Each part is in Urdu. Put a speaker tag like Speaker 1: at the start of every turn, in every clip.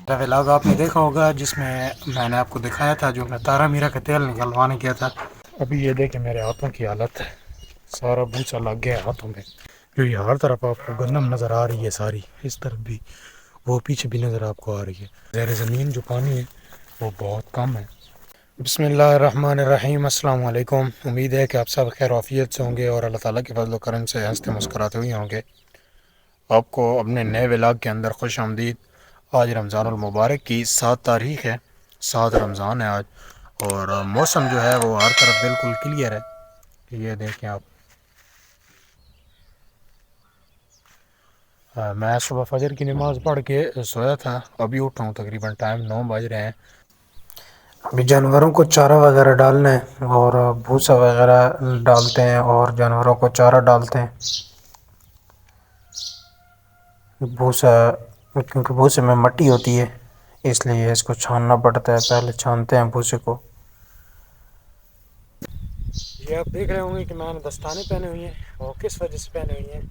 Speaker 1: میرا ولاگ آپ نے دیکھا ہوگا جس میں نے آپ کو دکھایا تھا جو میں تارا میرا کا تیل نکلوانے کیا تھا. ابھی یہ دیکھیں میرے ہاتھوں کی حالت ہے. سارا بوسا لگ گیا ہاتھوں میں. جو یہ ہر طرف آپ کو گندم نظر آ رہی ہے ساری اس طرف بھی وہ پیچھے بھی نظر آپ کو آ رہی ہے. زیر زمین جو پانی ہے وہ بہت کم ہے. بسم اللہ الرحمن الرحیم. السلام علیکم. امید ہے کہ آپ سب خیر وافیت سے ہوں گے اور اللہ تعالیٰ کے فضل و کرم سے ہنستے مسکراتے ہوئے ہوں گے. آپ کو اپنے نئے ولاگ کے اندر خوش آمدید. آج رمضان المبارک کی 7 تاریخ ہے. 7 رمضان ہے آج. اور موسم جو ہے وہ ہر طرف بالکل کلیئر ہے. یہ دیکھیں آپ. میں صبح فجر کی نماز پڑھ کے سویا تھا. ابھی اٹھا ہوں. تقریباً ٹائم 9 بج رہے ہیں. ابھی جانوروں کو چارہ وغیرہ ڈالنا ہے اور بھوسا وغیرہ ڈالتے ہیں اور جانوروں کو چارہ ڈالتے ہیں. بھوسا کیونکہ بھوسے میں مٹی ہوتی ہے اس لیے اس کو چھاننا پڑتا ہے. پہلے چھانتے ہیں بھوسے کو. یہ آپ دیکھ رہے ہوں گے کہ میں نے دستانے پہنے ہوئی ہیں. اور کس وجہ سے پہنے ہوئی ہیں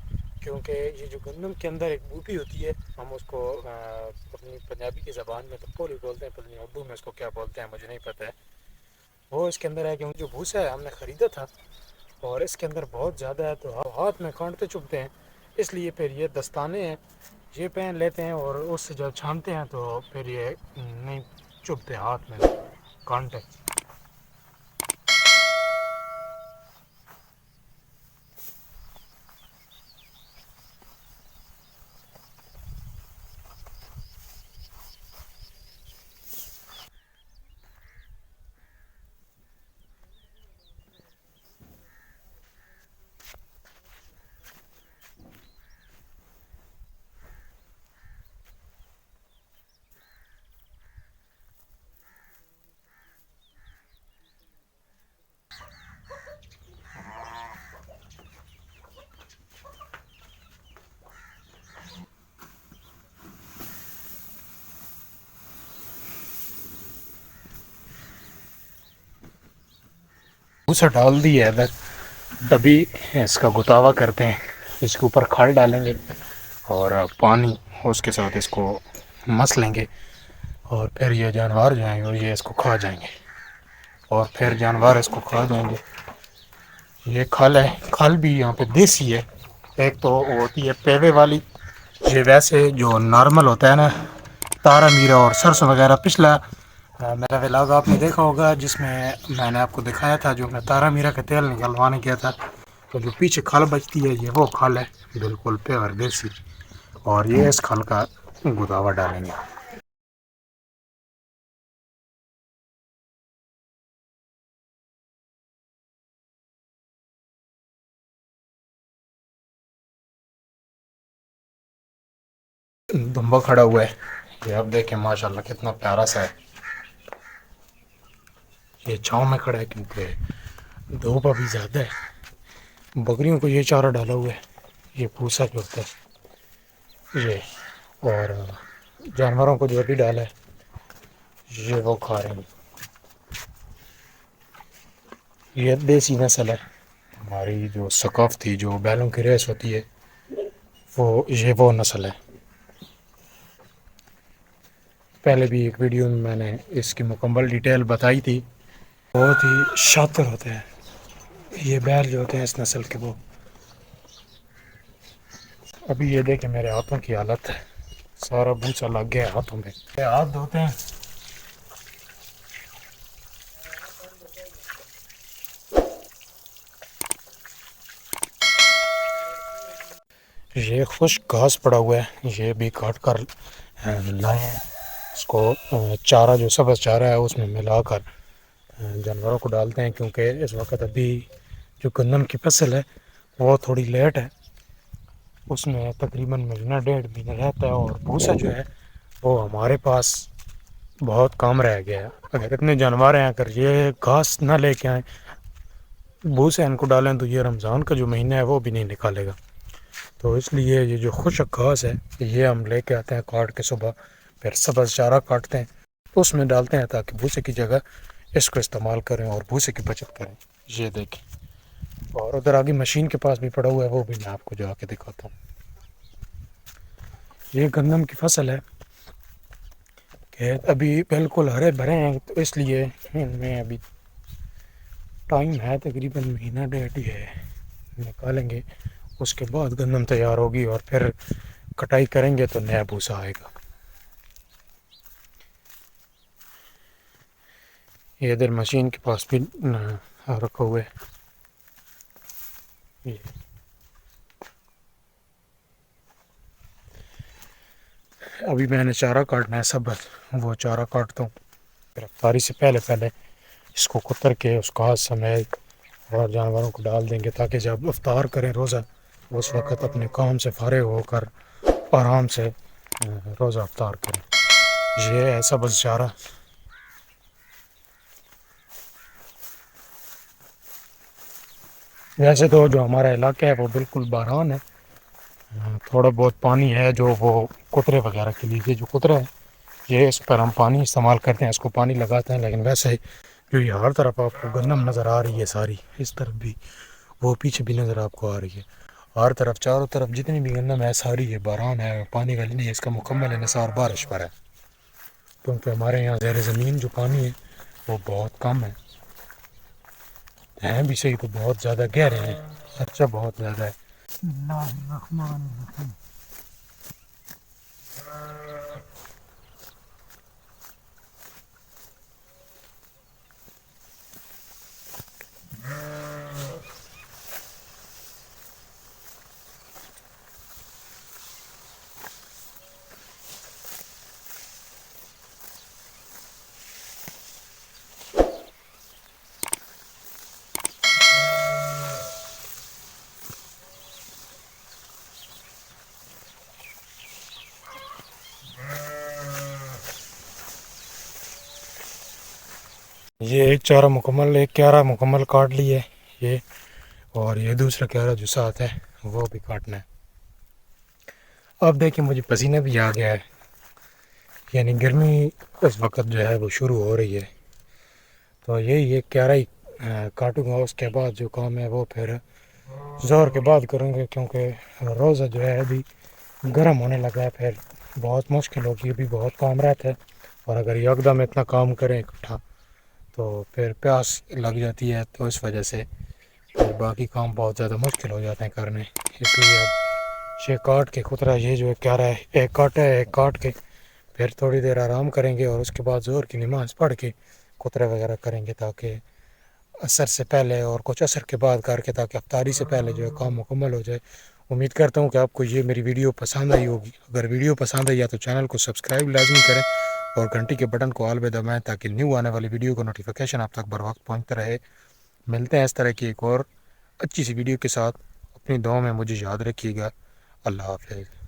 Speaker 1: کیونکہ یہ جو گندم کے اندر ایک بوٹی ہوتی ہے ہم اس کو اپنی پنجابی کی زبان میں تو پولی بولتے ہیں. پتہ نہیں اردو میں اس کو کیا بولتے ہیں مجھے نہیں پتہ ہے. وہ اس کے اندر ہے کہ جو بھوسا ہے ہم نے خریدا تھا اور اس کے اندر بہت زیادہ ہے تو ہاتھ میں کانٹے چبھتے ہیں. اس لیے پھر یہ دستانے ہیں یہ پہن لیتے ہیں اور اس سے جب چھانتے ہیں تو پھر یہ نہیں چبھتے ہاتھ میں کانٹے. بھوسا ڈال دی ہے ادھر. ابھی اس کا گتاوا کرتے ہیں. اس کے اوپر کھال ڈالیں گے اور پانی اس کے ساتھ اس کو مس لیں گے اور پھر یہ جانور جو ہیں وہ یہ اس کو کھا جائیں گے اور پھر جانور اس کو کھا جائیں گے. یہ کھل ہے. کھل بھی یہاں پہ دیسی ہے. ایک تو وہ ہوتی ہے پیوے والی. یہ ویسے جو نارمل ہوتا ہے نا تارا میرا اور سرسوں وغیرہ پچھلا میرا ولاگ آپ نے دیکھا ہوگا جس میں نے آپ کو دکھایا تھا جو میں تارا میرا کا تیل نکلوانے کیا تھا. تو جو پیچھے کھال بچتی ہے یہ وہ کھال ہے بالکل پیور دیسی. اور یہ اس کھل کا گداوا ڈالیں گے. دمبا کھڑا ہوا ہے. یہ اب دیکھیں ماشاء اللہ کتنا پیارا سا ہے. یہ چھاؤں میں کھڑا ہے کیونکہ دھوپ ابھی زیادہ ہے. بکریوں کو یہ چارہ ڈالا ہوا ہے. یہ بھوسا جو ہوتا ہے یہ اور جانوروں کو جو بھی ڈالا ہے یہ وہ کھا رہے ہیں. یہ دیسی نسل ہے. ہماری جو ثقافتی جو بیلوں کی ریس ہوتی ہے وہ نسل ہے. پہلے بھی ایک ویڈیو میں نے اس کی مکمل ڈیٹیل بتائی تھی. بہت ہی شاطر ہوتے ہیں یہ بیل جو ہوتے ہیں اس نسل کے. وہ ابھی یہ دیکھیں میرے ہاتھوں کی حالت ہے. سارا بوسا لگ گیا ہاتھوں میں. ہاتھ دھوتے ہیں. یہ خشک گھاس پڑا ہوا ہے. یہ بھی کاٹ کر لائے ہیں. اس کو چارہ جو سبز چارہ ہے اس میں ملا کر جانوروں کو ڈالتے ہیں کیونکہ اس وقت ابھی جو گندم کی فصل ہے وہ تھوڑی لیٹ ہے. اس میں تقریباً مہینہ ڈیڑھ مہینہ رہتا ہے. اور بھوسا جو ہے وہ ہمارے پاس بہت کم رہ گیا ہے. اگر اتنے جانور ہیں اگر یہ گھاس نہ لے کے آئیں بھوسے ان کو ڈالیں تو یہ رمضان کا جو مہینہ ہے وہ بھی نہیں نکالے گا. تو اس لیے یہ جو خشک گھاس ہے یہ ہم لے کے آتے ہیں کاٹ کے. صبح پھر سبز چارہ کاٹتے ہیں اس میں ڈالتے ہیں تاکہ بھوسے کی جگہ اس کو استعمال کریں اور بھوسے کی بچت کریں. یہ دیکھیں. اور ادھر آگے مشین کے پاس بھی پڑا ہوا ہے وہ بھی میں آپ کو جا کے دکھاتا ہوں. یہ گندم کی فصل ہے. یہ ابھی بالکل ہرے بھرے ہیں، تو اس لیے ان میں ابھی ٹائم ہے، تقریباً مہینہ ڈیڑھ ہی ہے، نکالیں گے اس کے بعد گندم تیار ہوگی اور پھر کٹائی کریں گے تو نیا بھوسا آئے گا۔ یہ ادھر مشین کے پاس بھی رکھا ہوئے یہ ابھی میں نے چارہ کاٹنا ہے سب، وہ چارہ کاٹتا ہوں، گرفتاری سے پہلے اس کو کتر کے اس کو ہاتھ سمیت اور جانوروں کو ڈال دیں گے، تاکہ جب افطار کریں روزہ اس وقت اپنے کام سے فارغ ہو کر آرام سے روزہ افطار کریں۔ یہ ہے سبز چارہ۔ ویسے تو جو ہمارا علاقہ ہے وہ بالکل باران ہے، تھوڑا بہت پانی ہے جو وہ کترے وغیرہ کے لیے، جو کترا ہے یہ اس پر ہم پانی استعمال کرتے ہیں، اس کو پانی لگاتے ہیں، لیکن ویسے جو یہ ہر طرف آپ کو گندم نظر آ رہی ہے ساری، اس طرف بھی، وہ پیچھے بھی نظر آپ کو آ رہی ہے، ہر طرف چاروں طرف جتنی بھی گندم ہے ساری یہ باران ہے، پانی کا نہیں ہے، اس کا مکمل انحصار بارش پر ہے، کیونکہ ہمارے یہاں زیر زمین جو پانی ہے وہ بہت کم ہے بھی صحیح تو بہت زیادہ گہرے ہیں، اچھا بہت زیادہ ہے۔ بسم اللہ الرحمن الرحیم۔ یہ ایک چارہ مکمل، ایک کیارہ مکمل کاٹ لی ہے یہ، اور یہ دوسرا کیارہ جو ساتھ ہے وہ بھی کاٹنا ہے۔ اب دیکھیں مجھے پسینہ بھی آ گیا ہے، یعنی گرمی اس وقت جو ہے وہ شروع ہو رہی ہے، تو یہی ایک کیارہ ہی کاٹوں گا، اس کے بعد جو کام ہے وہ پھر زور کے بعد کروں گے، کیونکہ روزہ جو ہے ابھی گرم ہونے لگا ہے، پھر بہت مشکل ہوگی، ابھی بہت کام رہتا ہے، اور اگر یکدم اتنا کام کریں اکٹھا تو پھر پیاس لگ جاتی ہے، تو اس وجہ سے پھر باقی کام بہت زیادہ مشکل ہو جاتے ہیں کرنے، اس لیے اب یہ کاٹ کے خطرہ یہ جو کیا رہا ہے، ایک کاٹا ہے، ایک کاٹ کے پھر تھوڑی دیر آرام کریں گے، اور اس کے بعد زور کی نماز پڑھ کے خطرہ وغیرہ کریں گے، تاکہ عصر سے پہلے اور کچھ عصر کے بعد کر کے، تاکہ افطاری سے پہلے جو ہے کام مکمل ہو جائے۔ امید کرتا ہوں کہ آپ کو یہ میری ویڈیو پسند آئی ہوگی، اگر ویڈیو پسند آئی ہے تو چینل کو سبسکرائب لازمی کریں اور گھنٹی کے بٹن کو آل پہ دبائیں، تاکہ نیو آنے والی ویڈیو کا نوٹیفیکیشن آپ تک بر وقت پہنچتا رہے۔ ملتے ہیں اس طرح کی ایک اور اچھی سی ویڈیو کے ساتھ، اپنی دعاؤں میں مجھے یاد رکھیے گا۔ اللہ حافظ۔